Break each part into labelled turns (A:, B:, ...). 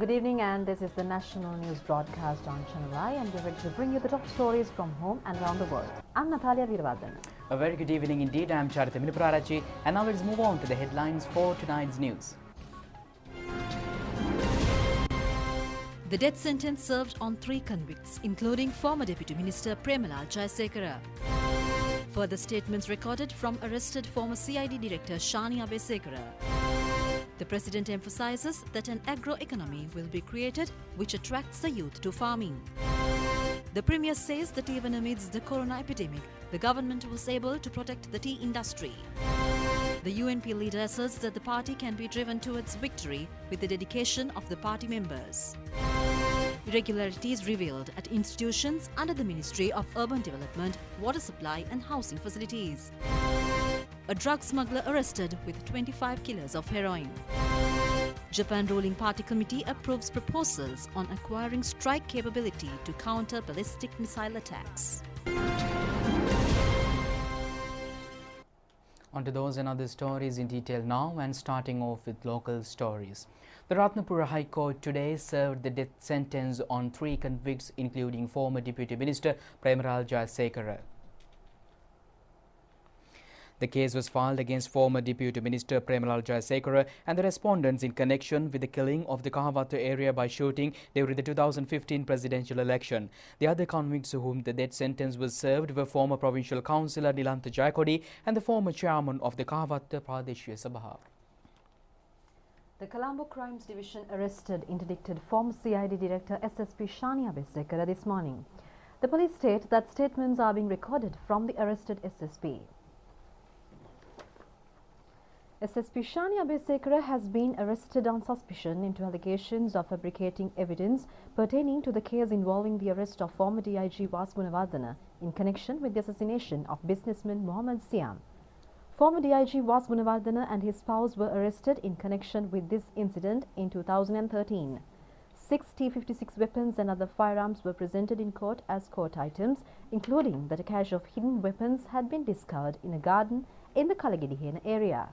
A: Good evening, and this is the national news broadcast on Channel I, and we're ready to bring you the top stories from home and around the world. I'm Natalia Rupavahini.
B: A very good evening indeed. I'm Charita Minipurarachi, and now let's move on to the headlines for tonight's news.
C: The death sentence served on 3 convicts, including former Deputy Minister Premalal Jayasekara. Further statements recorded from arrested former CID Director Shani Abesekara. The President emphasizes that an agro-economy will be created which attracts the youth to farming. The Premier says that even amidst the corona epidemic, the government was able to protect the tea industry. The UNP leader asserts that the party can be driven towards victory with the dedication of the party members. Irregularities revealed at institutions under the Ministry of Urban Development, Water Supply and Housing Facilities. A drug smuggler arrested with 25 kilos of heroin. Japan ruling party committee approves proposals on acquiring strike capability to counter ballistic missile attacks.
B: On to those and other stories in detail now, and starting off with local stories. The Ratnapura High Court today served the death sentence on 3 convicts, including former Deputy Minister Premalal Jayasekara. The case was filed against former Deputy Minister Premalal Jayasekara and the respondents in connection with the killing of the Kahawattu area by shooting during the 2015 presidential election. The other convicts to whom the death sentence was served were former Provincial Councillor Nilantha Jayakodi and the former chairman of the Kahawattu Pradeshiya Sabha.
A: The Colombo Crimes Division arrested interdicted former CID Director SSP Shani Abesekara this morning. The police state that statements are being recorded from the arrested SSP. SSP Shani Abesekara has been arrested on suspicion into allegations of fabricating evidence pertaining to the case involving the arrest of former DIG Vas Gunawardena in connection with the assassination of businessman Mohammed Siam. Former DIG Vas Gunawardena and his spouse were arrested in connection with this incident in 2013. 6 T-56 weapons and other firearms were presented in court as court items, including that a cache of hidden weapons had been discovered in a garden in the Kalagedihena area.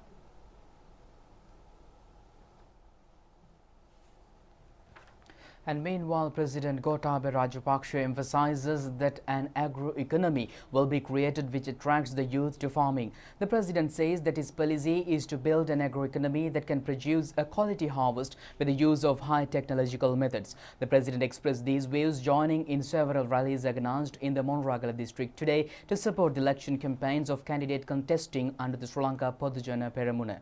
B: And meanwhile, President Gotabaya Rajapaksa emphasizes that an agro-economy will be created which attracts the youth to farming. The President says that his policy is to build an agro-economy that can produce a quality harvest with the use of high technological methods. The President expressed these views joining in several rallies organized in the Monragala district today to support the election campaigns of candidates contesting under the Sri Lanka Podujana Peramuna.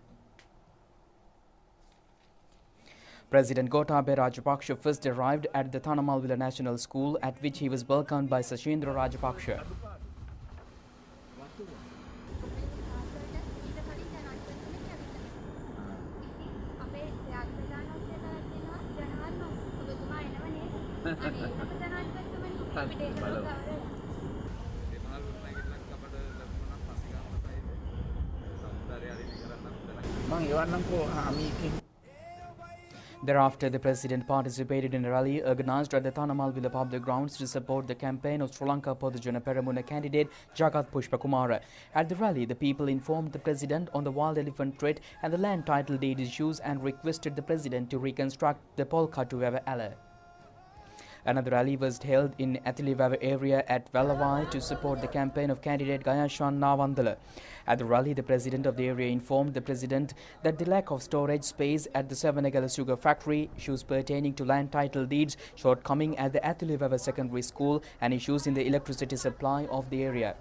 B: President Gotabaya Rajapaksa first arrived at the Thanamalwila National School, at which he was welcomed by Sashindra Rajapaksa. Thereafter, the President participated in a rally organized at the Thanamalwila public grounds to support the campaign of Sri Lanka Podujana Peramuna candidate Jagath Pushpakumara. At the rally, the people informed the President on the wild elephant threat and the land title deed issues and requested the President to reconstruct the Polkatuwava Ala. Another rally was held in Athiliwava area at Velavai to support the campaign of candidate Gayashan Navandala. At the rally, the President of the area informed the President that the lack of storage space at the Savanagala sugar factory, issues pertaining to land title deeds, shortcoming at the Athiliwava secondary school and issues in the electricity supply of the area.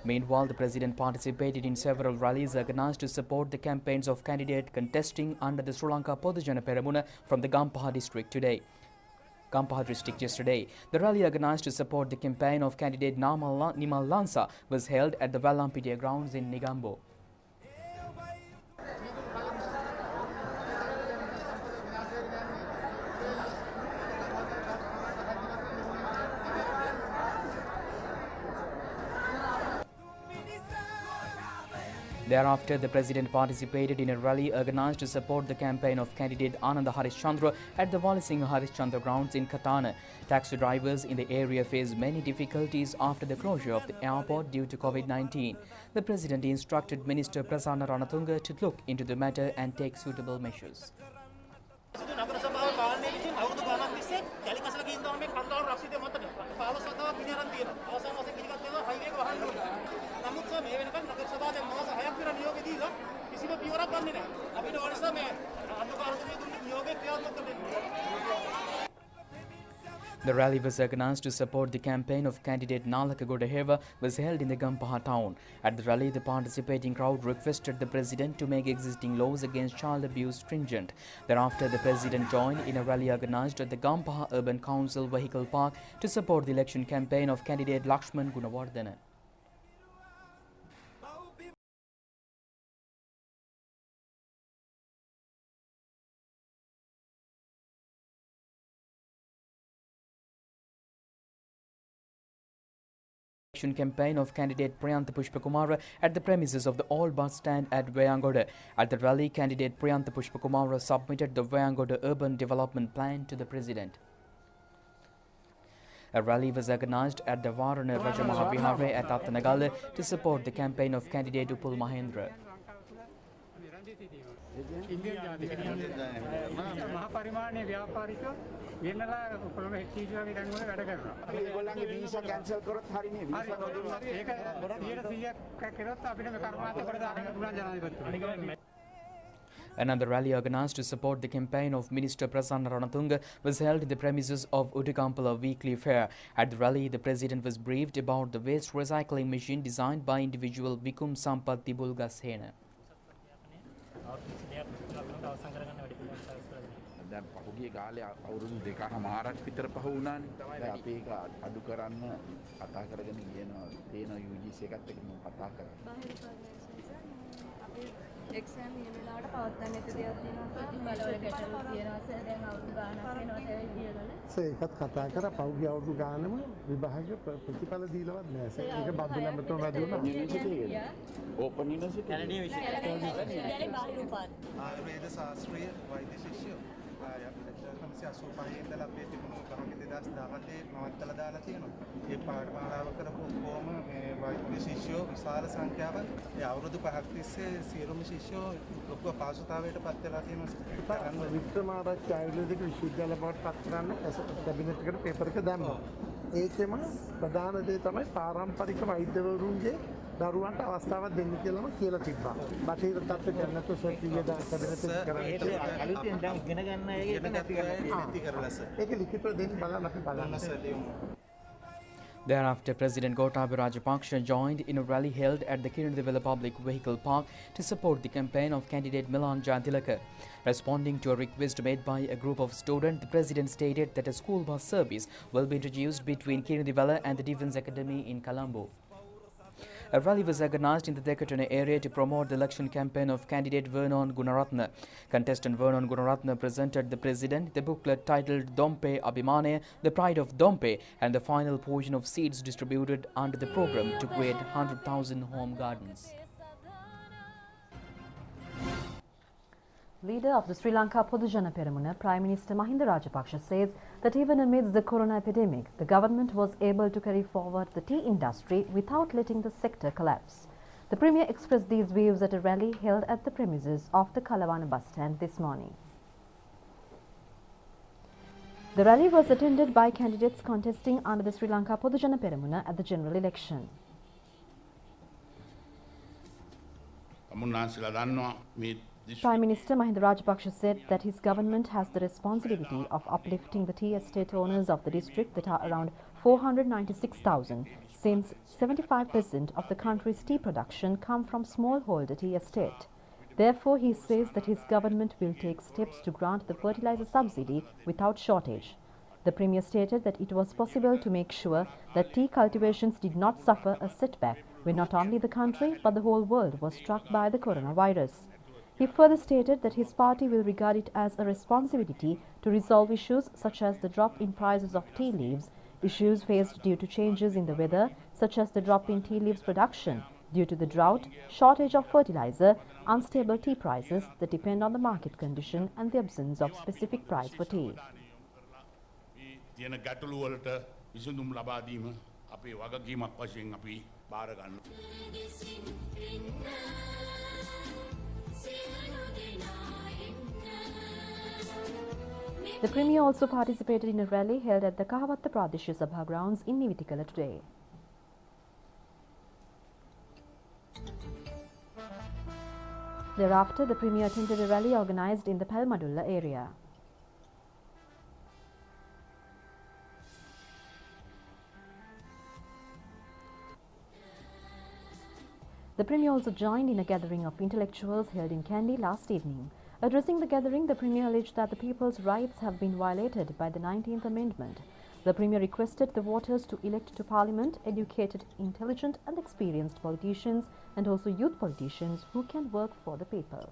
B: Meanwhile, the President participated in several rallies organized to support the campaigns of candidates contesting under the Sri Lanka Podujana Peramuna from the Gampaha district yesterday. The rally organized to support the campaign of candidate Nimal Lansa was held at the Vallampitia grounds in Negombo. Thereafter, the President participated in a rally organized to support the campaign of candidate Ananda Harishchandra at the Walasinghe Harishchandra grounds in Katana. Taxi drivers in the area face many difficulties after the closure of the airport due to COVID-19. The President instructed Minister Prasanna Ranatunga to look into the matter and take suitable measures. The rally was organised to support the campaign of candidate Nalaka Godaheva was held in the Gampaha town. At the rally, the participating crowd requested the president to make existing laws against child abuse stringent. Thereafter, the president joined in a rally organised at the Gampaha Urban Council Vehicle Park to support the election campaign of candidate Lakshman Gunawardena. Campaign of candidate Priyantha Pushpakumara at the premises of the old bus stand at Vayangoda. At the rally, candidate Priyantha Pushpakumara submitted the Vayangoda urban development plan to the president. A rally was organised at the Varana Rajapaksa at Attanagala to support the campaign of candidate Upul Mahendra. Another rally organised to support the campaign of Minister Prasanna Ranatunga was held in the premises of Udukampala Weekly Fair. At the rally, the president was briefed about the waste recycling machine designed by individual Vikum Sampath Tibulgasena.
D: දැන් පහුගිය කාලේ අවුරුදු දෙකමාරක් විතර පහ වුණානේ. අපි ඒක අඩු කරන්න කතා කරගෙන කියනවා. තේන UGC එකත් එක්ක මම කතා කරා.
E: අපි එක්සෑම් මේ වෙලාවට පවත්වන්න ඇති දේවල් තියෙනවා. බලවල ගැටලු තියෙනවා. දැන් අවුරුදු ගානක් වෙනවා ඒ විදිහවල.
F: ඒකත් කතා කරා පහුගිය අවුරුදු ගානම විභාග ප්‍රතිඵල දීලවත් නෑ. ඒක බද්දලම තෝ වැඩිුණා.
D: යුනිවර්සිටි එකද? Open university. කැනඩියන් විශ්වවිද්‍යාලය.
G: ආයුර්වේද ශාස්ත්‍රීය වෛද්‍ය ශිෂ්‍ය 1985 ඉඳලා අපේ තිබුණු ගමක 2017 මවත්තල දාලා තියෙනවා. ඒ පාඨමාලාව කරපු කොහොම මේ වෛද්‍ය ශිෂ්‍යෝ විශාල සංඛ්‍යාවක් ඒ අවුරුදු 5ක් තිස්සේ සියලුම ශිෂ්‍යෝ ලොකු අපහසුතාවයට පත් වෙලා තියෙනවා.
F: වික්‍රමාරච්චි ආයුර්වේදික විශ්වවිද්‍යාලය බවට පත් කරන්න කැබිනට් එකට පේපර් එක දැම්මා. ඒකෙම ප්‍රධාන දේ තමයි පාරම්පරික වෛද්‍යවරුන්ගේ දරුවන්ට අවස්ථාවක් දෙන්න කියලාම කියලා තිබ්බා. බටහිර තත්ත්වයට නැතු සොයිතිය දා කැබිනට් එක කරන්නේ.
D: අලුතෙන් දැන් ඉගෙන ගන්න අය ඒක නැති කරලා සර්.
F: ඒක ලිඛිතව දෙන්න බලන්න අපි බලන්න sir.
B: Thereafter, President Gotabaya Rajapaksa joined in a rally held at the Kirunadevela Public Vehicle Park to support the campaign of candidate Milan Jayatilaka. Responding to a request made by a group of students, the President stated that a school bus service will be introduced between Kirunadevela and the Defence Academy in Colombo. A rally was organised in the Dekatana area to promote the election campaign of candidate Vernon Gunaratne. Contestant Vernon Gunaratne presented the president the booklet titled Dompe Abhimane, the Pride of Dompe, and the final portion of seeds distributed under the program to create 100,000 home gardens.
A: Leader of the Sri Lanka Podujana Peramuna, Prime Minister Mahinda Rajapaksa says that even amidst the corona epidemic, the government was able to carry forward the tea industry without letting the sector collapse. The Premier expressed these views at a rally held at the premises of the Kalawana bus stand this morning. The rally was attended by candidates contesting under the Sri Lanka Podujana Peramuna at the general election. Prime Minister Mahinda Rajapaksa said that his government has the responsibility of uplifting the tea estate owners of the district that are around 496,000, since 75% of the country's tea production come from smallholder tea estate. Therefore, he says that his government will take steps to grant the fertilizer subsidy without shortage. The Premier stated that it was possible to make sure that tea cultivations did not suffer a setback when not only the country but the whole world was struck by the coronavirus. He further stated that his party will regard it as a responsibility to resolve issues such as the drop in prices of tea leaves, issues faced due to changes in the weather such as the drop in tea leaves production due to the drought, shortage of fertilizer, unstable tea prices that depend on the market condition and the absence of specific price for tea. The Premier also participated in a rally held at the Kahavatta Pradesh Sabha grounds in Nivitikala today. Thereafter, the Premier attended a rally organised in the Palmadulla area. The Premier also joined in a gathering of intellectuals held in Kandy last evening. Addressing the gathering, the Premier alleged that the people's rights have been violated by the 19th Amendment. The Premier requested the voters to elect to Parliament educated, intelligent and experienced politicians and also youth politicians who can work for the people.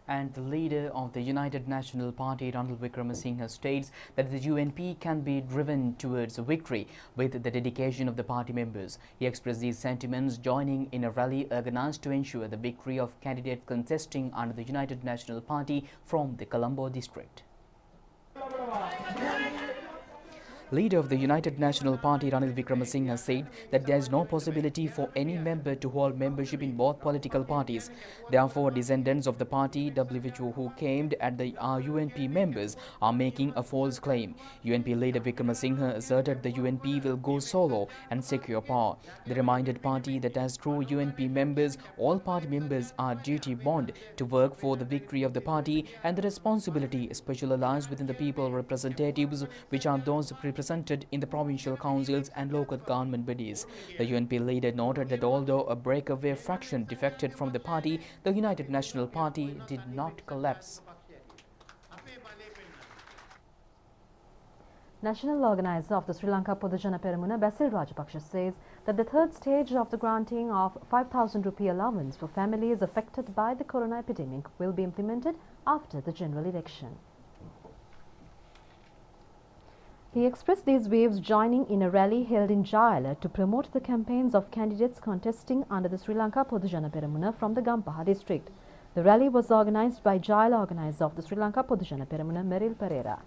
B: And the leader of the United National Party, Ranil Wickremesinghe, states that the UNP can be driven towards a victory with the dedication of the party members. He expressed these sentiments joining in a rally organised to ensure the victory of candidates contesting under the United National Party from the Colombo district. Leader of the United National Party, Ranil Wickremesinghe, said that there is no possibility for any member to hold membership in both political parties. Therefore, descendants of the party WHO who came at the UNP members are making a false claim. UNP leader Wickremesinghe asserted the UNP will go solo and secure power. They reminded party that as true UNP members, all party members are duty bound to work for the victory of the party, and the responsibility especially lies within the people representatives, which are those represented in the provincial councils and local government bodies. The UNP leader noted that although a breakaway faction defected from the party, the United National Party did not collapse.
A: National organizer of the Sri Lanka Podujana Peramuna, Basil Rajapaksa, says that the third stage of the granting of 5,000 rupee allowance for families affected by the corona epidemic will be implemented after the general election. He expressed these views joining in a rally held in Jayala to promote the campaigns of candidates contesting under the Sri Lanka Podujana Peramuna from the Gampaha district. The rally was organised by Jayala organizer of the Sri Lanka Podujana Peramuna, Meril Pereira.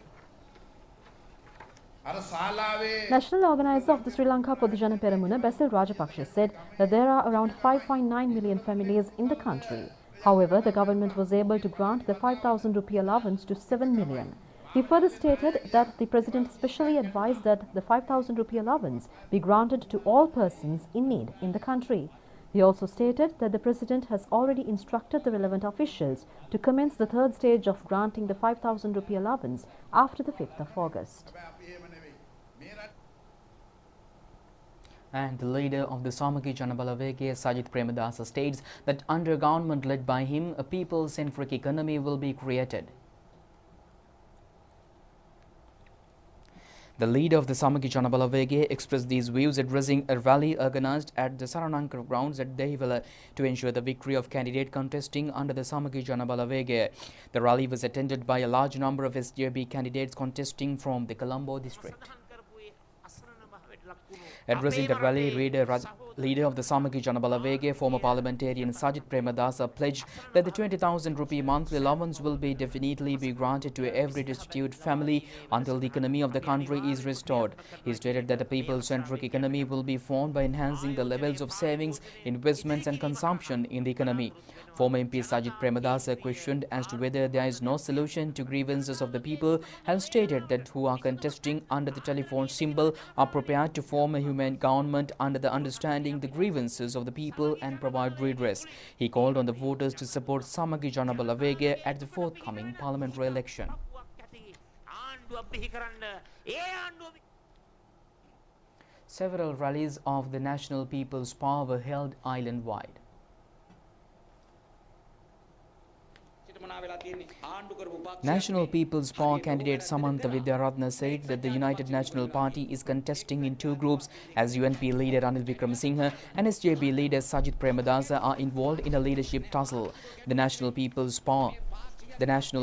A: National organizer of the Sri Lanka Podujana Peramuna, Basil Rajapaksa, said that there are around 5.9 million families in the country. However, the government was able to grant the 5,000 rupee allowance to 7 million. He further stated that the President specially advised that the 5,000 rupee allowance be granted to all persons in need in the country. He also stated that the President has already instructed the relevant officials to commence the third stage of granting the 5,000 rupee allowance after the 5th of August.
B: And the leader of the Samaki Janabalawege, Sajith Premadasa, states that under a government led by him, a people-centric economy will be created. The leader of the Samaki Janabalawege expressed these views addressing a rally organised at the Saranankar grounds at Dehiwala to ensure the victory of candidate contesting under the Samaki Janabalawege. The rally was attended by a large number of SJB candidates contesting from the Colombo district. Addressing the rally, leader of the Samaki Janabalawege, former parliamentarian Sajith Premadasa, pledged that the 20,000 rupee monthly allowance will be definitely be granted to every destitute family until the economy of the country is restored. He stated that the people-centric economy will be formed by enhancing the levels of savings, investments and consumption in the economy. Former MP Sajith Premadasa questioned as to whether there is no solution to grievances of the people, and stated that who are contesting under the telephone symbol are prepared to form a human government under the understanding the grievances of the people and provide redress. He called on the voters to support Samaki Janabalawege at the forthcoming parliamentary election. Several rallies of the National People's Power were held island-wide. National People's Power candidate Samantha Vidyaratna said that the United National Party is contesting in two groups, as UNP leader Ranil Wickremesinghe and SJB leader Sajith Premadasa are involved in a leadership tussle. The National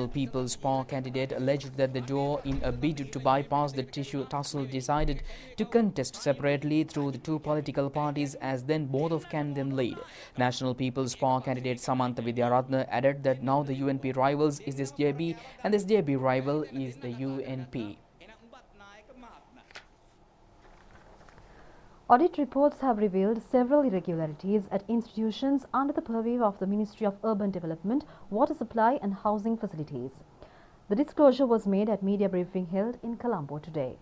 B: People's Power candidate alleged that the duo, in a bid to bypass the tussle, decided to contest separately through the two political parties, as then both of can then lead. National People's Power candidate Samantha Vidyaratna added that now the UNP rivals is SJB and the SJB rival is the UNP.
A: Audit reports have revealed several irregularities at institutions under the purview of the Ministry of Urban Development, Water Supply and Housing Facilities. The disclosure was made at media briefing held in Colombo today.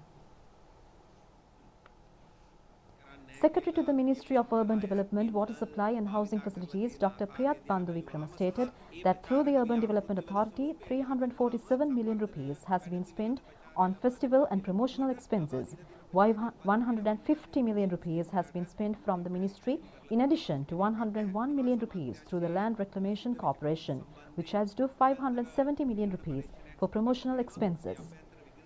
A: Secretary to the Ministry of Urban Development, Water Supply and Housing Facilities, Dr. Priyat Bandhu Vikrama stated that through the Urban Development Authority, 347 million rupees has been spent on festival and promotional expenses, while 150 million rupees has been spent from the ministry, in addition to 101 million rupees through the Land Reclamation Corporation, which adds to 570 million rupees for promotional expenses.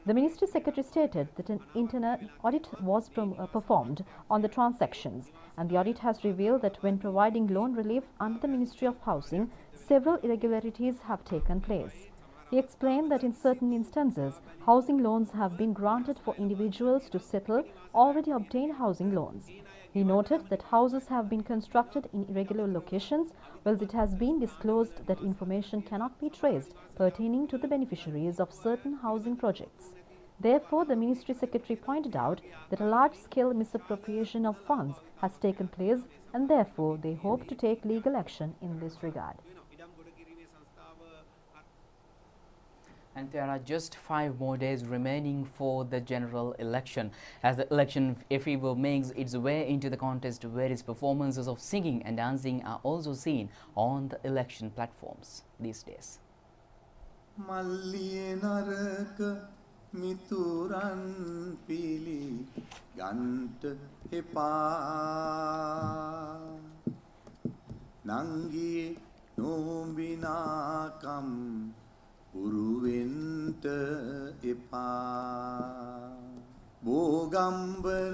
A: The Ministry Secretary stated that an internal audit was performed on the transactions, and the audit has revealed that when providing loan relief under the Ministry of Housing, several irregularities have taken place. He explained that in certain instances, housing loans have been granted for individuals to settle already obtained housing loans. He noted that houses have been constructed in irregular locations, whilst it has been disclosed that information cannot be traced pertaining to the beneficiaries of certain housing projects. Therefore, the Ministry Secretary pointed out that a large-scale misappropriation of funds has taken place, and therefore they hope to take legal action in this regard.
B: And there are just 5 more days remaining for the general election. As the election fever makes its way into the contest, various performances of singing and dancing are also seen on the election platforms these days.
H: මිතුරන් පිලි ගන්ට එපා නංගියේ නොඹිනාකම් උරුවෙන්ට එපා බෝගම්බර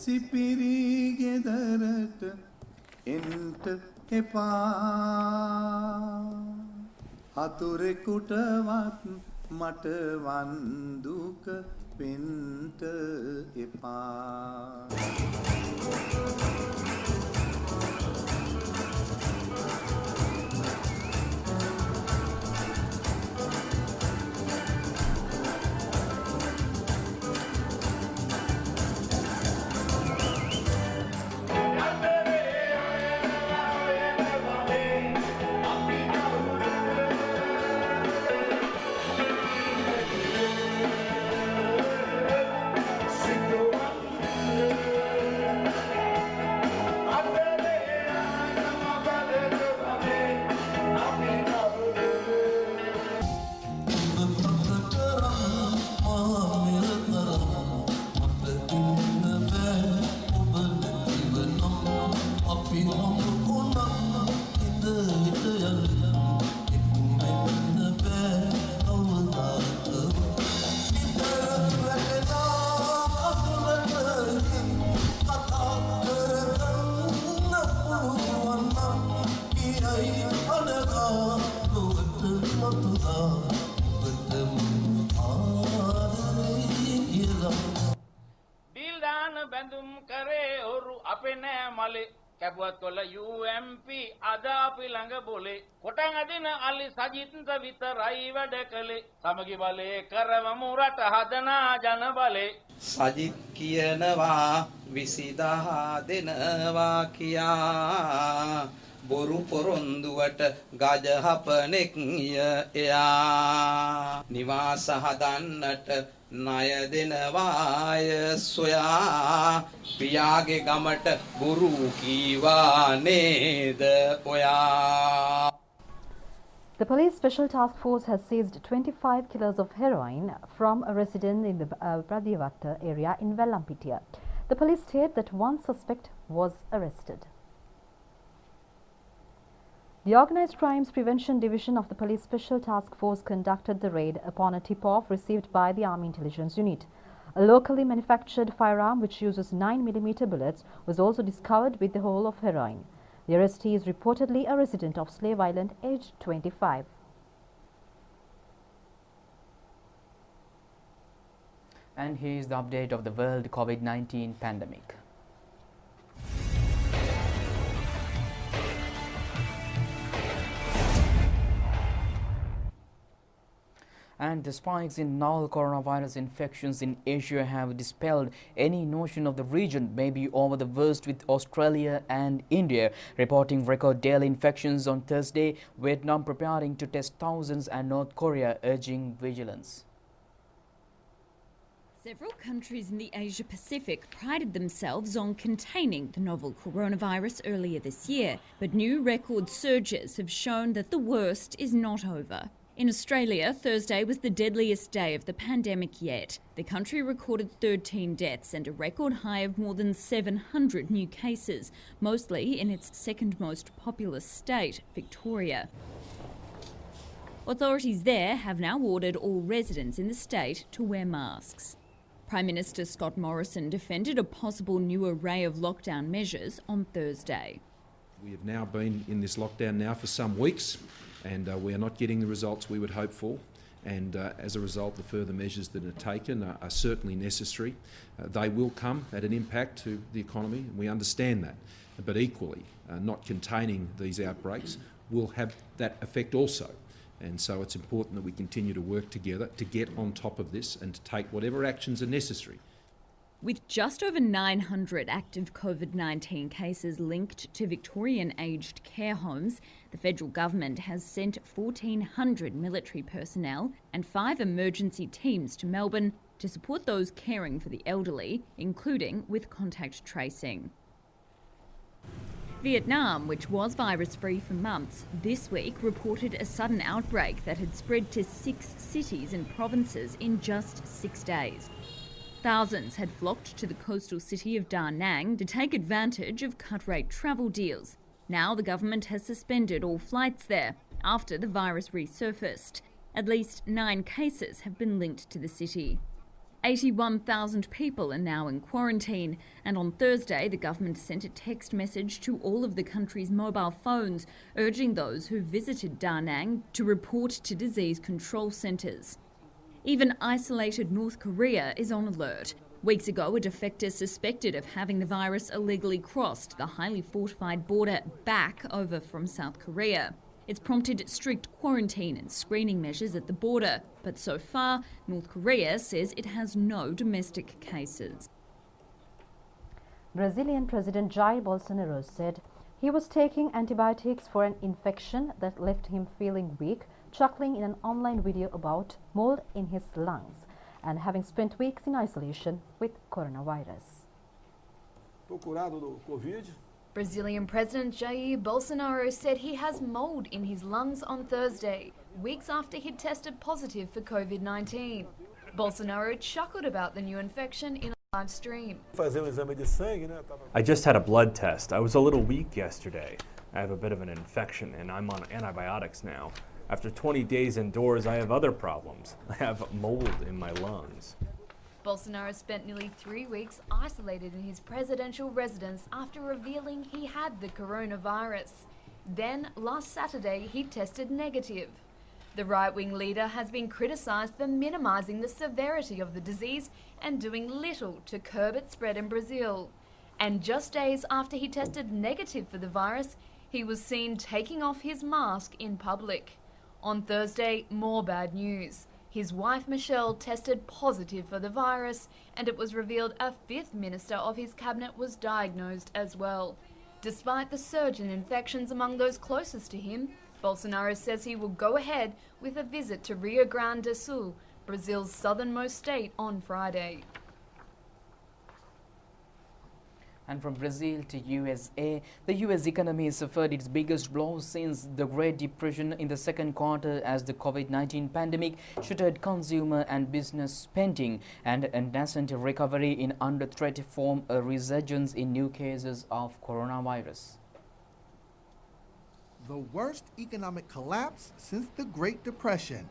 H: සිපිරි ගෙදරට එන්ට එපා හතුරෙකුටවත් මට වන්දුක වෙන්ට එපා
I: කැපුවත් කොල්ල UMP අද අපි ළඟ බොලේ කොටන් අදින අලි සජිත්ත විතරයි වැඩ කළේ සමගි බලේ කරවමු රට හදනා ජන බලේ
J: සජිත් කියනවා 20000 දෙනවා කියා බොරු පොරොන්දුවට ගජ හපනෙක් එයා නිවාස හදන්නට ණය දෙනවාය සොයා පියාගේ ගමට බුරු කීවා නේද ඔයා.
A: The police special task force has seized 25 kilos of heroin from a resident in the Pradiyavatta area in Vellampitiya. The police state that one suspect was arrested. The Organised Crimes Prevention Division of the Police Special Task Force conducted the raid upon a tip-off received by the Army Intelligence Unit. A locally manufactured firearm which uses 9mm bullets was also discovered with the whole of heroin. The arrestee is reportedly a resident of Slave Island, aged 25.
B: And here is the update of the world COVID-19 pandemic. And the spikes in novel coronavirus infections in Asia have dispelled any notion of the region may be over the worst, with Australia and India reporting record daily infections on Thursday, Vietnam preparing to test thousands, and North Korea urging vigilance.
K: Several countries in the Asia-Pacific prided themselves on containing the novel coronavirus earlier this year, but new record surges have shown that the worst is not over. In Australia, Thursday was the deadliest day of the pandemic yet. The country recorded 13 deaths and a record high of more than 700 new cases, mostly in its second most populous state, Victoria. Authorities there have now ordered all residents in the state to wear masks. Prime Minister Scott Morrison defended a possible new array of lockdown measures on Thursday.
L: We have now been in this lockdown now for some weeks, and we are not getting the results we would hope for. And as a result, the further measures that are taken are certainly necessary. They will come at an impact to the economy, and we understand that. But equally, not containing these outbreaks will have that effect also. And so it's important that we continue to work together to get on top of this and to take whatever actions are necessary.
K: With just over 900 active COVID-19 cases linked to Victorian aged care homes, the federal government has sent 1,400 military personnel and 5 emergency teams to Melbourne to support those caring for the elderly, including with contact tracing. Vietnam, which was virus-free for months, this week reported a sudden outbreak that had spread to 6 cities and provinces in just 6 days. Thousands had flocked to the coastal city of Da Nang to take advantage of cut-rate travel deals. Now the government has suspended all flights there after the virus resurfaced. At least 9 cases have been linked to the city. 81,000 people are now in quarantine, and on Thursday the government sent a text message to all of the country's mobile phones urging those who visited Da Nang to report to disease control centres. Even isolated North Korea is on alert. Weeks ago, a defector suspected of having the virus illegally crossed the highly fortified border back over from South Korea. It's prompted strict quarantine and screening measures at the border, but so far, North Korea says it has no domestic cases.
A: Brazilian President Jair Bolsonaro said he was taking antibiotics for an infection that left him feeling weak, chuckling in an online video about mold in his lungs, and having spent weeks in isolation with coronavirus.
M: Estou curado do Covid.
E: Brazilian President Jair Bolsonaro said he has mold in his lungs on Thursday, weeks after he'd tested positive for COVID-19. Bolsonaro chuckled about the new infection in a live stream.
N: I just had a blood test. I was a little weak yesterday. I have a bit of an infection and I'm on antibiotics now. After 20 days indoors, I have other problems. I have mold in my lungs.
E: Bolsonaro spent nearly 3 weeks isolated in his presidential residence after revealing he had the coronavirus. Then, last Saturday, he tested negative. The right-wing leader has been criticised for minimising the severity of the disease and doing little to curb its spread in Brazil. And just days after he tested negative for the virus, he was seen taking off his mask in public. On Thursday, more bad news. His wife Michelle tested positive for the virus, and it was revealed a 5th minister of his cabinet was diagnosed as well. Despite the surge in infections among those closest to him, Bolsonaro says he will go ahead with a visit to Rio Grande do Sul, Brazil's southernmost state, on Friday.
B: And from Brazil to USA, the US economy suffered its biggest blow since the Great Depression in the second quarter as the COVID-19 pandemic shuttered consumer and business spending, and a nascent recovery in under threat form a resurgence in new cases of coronavirus.
O: The worst economic collapse since the Great Depression.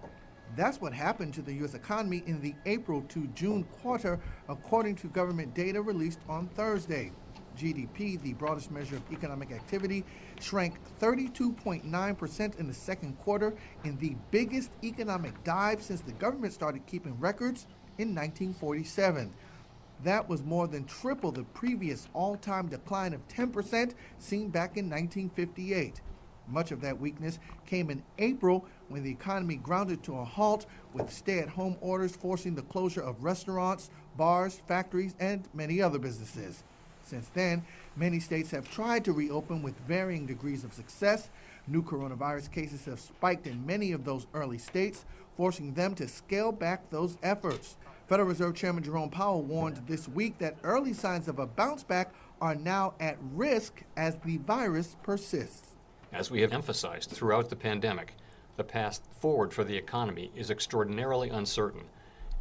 O: That's what happened to the U.S. economy in the April to June quarter, according to government data released on Thursday. GDP, the broadest measure of economic activity, shrank 32.9% in the second quarter in the biggest economic dive since the government started keeping records in 1947. That was more than triple the previous all-time decline of 10% seen back in 1958. Much of that weakness came in April when the economy grounded to a halt with stay-at-home orders forcing the closure of restaurants, bars, factories, and many other businesses. Since then, many states have tried to reopen with varying degrees of success. New coronavirus cases have spiked in many of those early states, forcing them to scale back those efforts. Federal Reserve Chairman Jerome Powell warned this week that early signs of a bounce back are now at risk as the virus persists.
P: As we have emphasized throughout the pandemic, the path forward for the economy is extraordinarily uncertain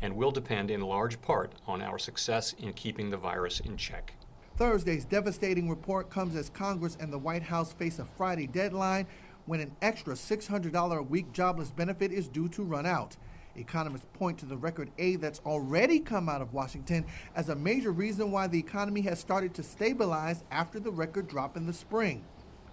P: and will depend in large part on our success in keeping the virus in check.
O: Thursday's devastating report comes as Congress and the White House face a Friday deadline when an extra $600 a week jobless benefit is due to run out. Economists point to the record aid that's already come out of Washington as a major reason why the economy has started to stabilize after the record drop in the spring.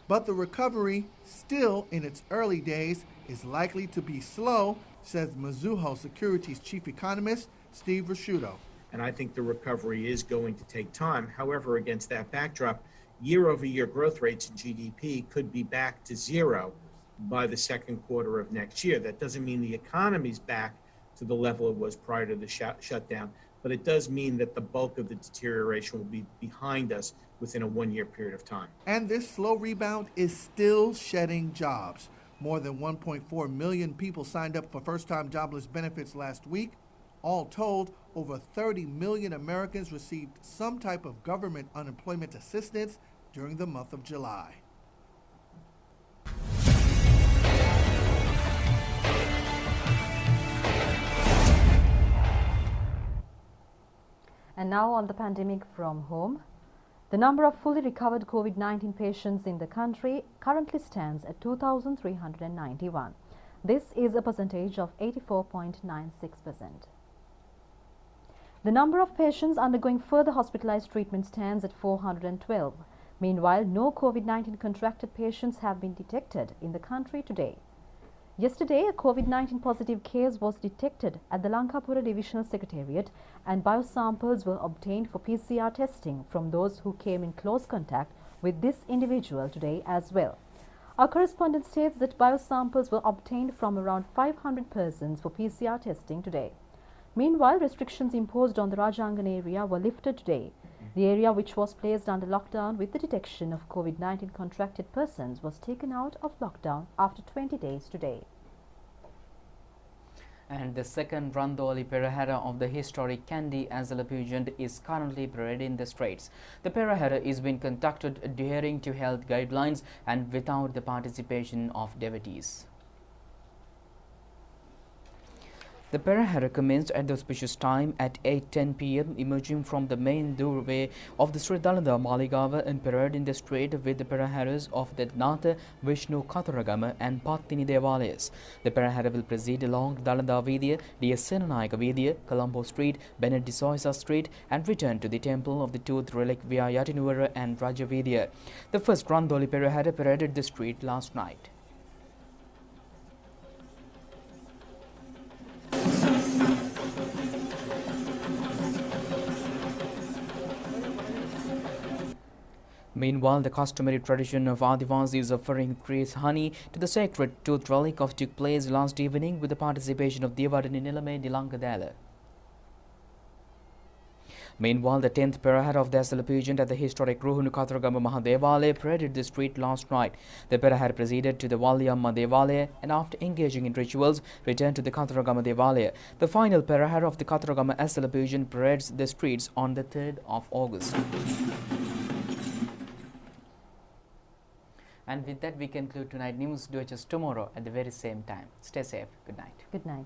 O: But the recovery, still in its early days, is likely to be slow, says Mizuho Securities chief economist Steve Rasciuto.
Q: And I think the recovery is going to take time. However, against that backdrop, year-over-year growth rates in GDP could be back to zero by the second quarter of next year. That doesn't mean the economy's back to the level it was prior to the shutdown, but it does mean that the bulk of the deterioration will be behind us within a one-year period of time.
O: And this slow rebound is still shedding jobs. More than 1.4 million people signed up for first-time jobless benefits last week. All told, over 30 million Americans received some type of government unemployment assistance during the month of July.
A: And now on the pandemic from home. The number of fully recovered COVID-19 patients in the country currently stands at 2,391. This is a percentage of 84.96%. The number of patients undergoing further hospitalized treatment stands at 412. Meanwhile, no COVID-19 contracted patients have been detected in the country today. Yesterday, a COVID-19 positive case was detected at the Lankapura Divisional Secretariat and biosamples were obtained for PCR testing from those who came in close contact with this individual today as well. Our correspondent states that biosamples were obtained from around 500 persons for PCR testing today. Meanwhile, restrictions imposed on the Rajangan area were lifted today. The area which was placed under lockdown with the detection of COVID-19 contracted persons was taken out of lockdown after 20 days today.
B: And the second Randoli Perahera of the historic Kandy Azala pageant is currently paraded in the streets. The Perahera is being conducted adhering to health guidelines and without the participation of devotees. The Perahera commenced at the auspicious time at 8:10 p.m. emerging from the main doorway of the Sri Dalanda Maligava and parade in the street with the Peraheras of the Natha, Vishnu Katharagama and Pattini Devalayas. The Perahera will proceed along Dalanda Vidya, D.S. Senanayaka Vidya, Colombo Street, Bennett de Soisa Street and return to the temple of the Tooth Relic via Yatinuvara and Raja Vidya. The first Randoli Perahera paraded the street last night. Meanwhile, the customary tradition of Adivasis offering trees honey to the sacred tooth relic took place last evening with the participation of Devadini Nilame Dilangadala. Meanwhile, the 10th Perahera of the Azala pageant at the historic Ruhunu Katharagama Mahadevale paraded the street last night. The Perahera proceeded to the Valyamma Devalaya and after engaging in rituals, returned to the Katharagama Devalaya. The final Perahera of the Katharagama Azala pageant parades the streets on the 3rd of August. And with that, we conclude tonight's news. Do it just tomorrow at the very same time. Stay safe. Good night.
A: Good night.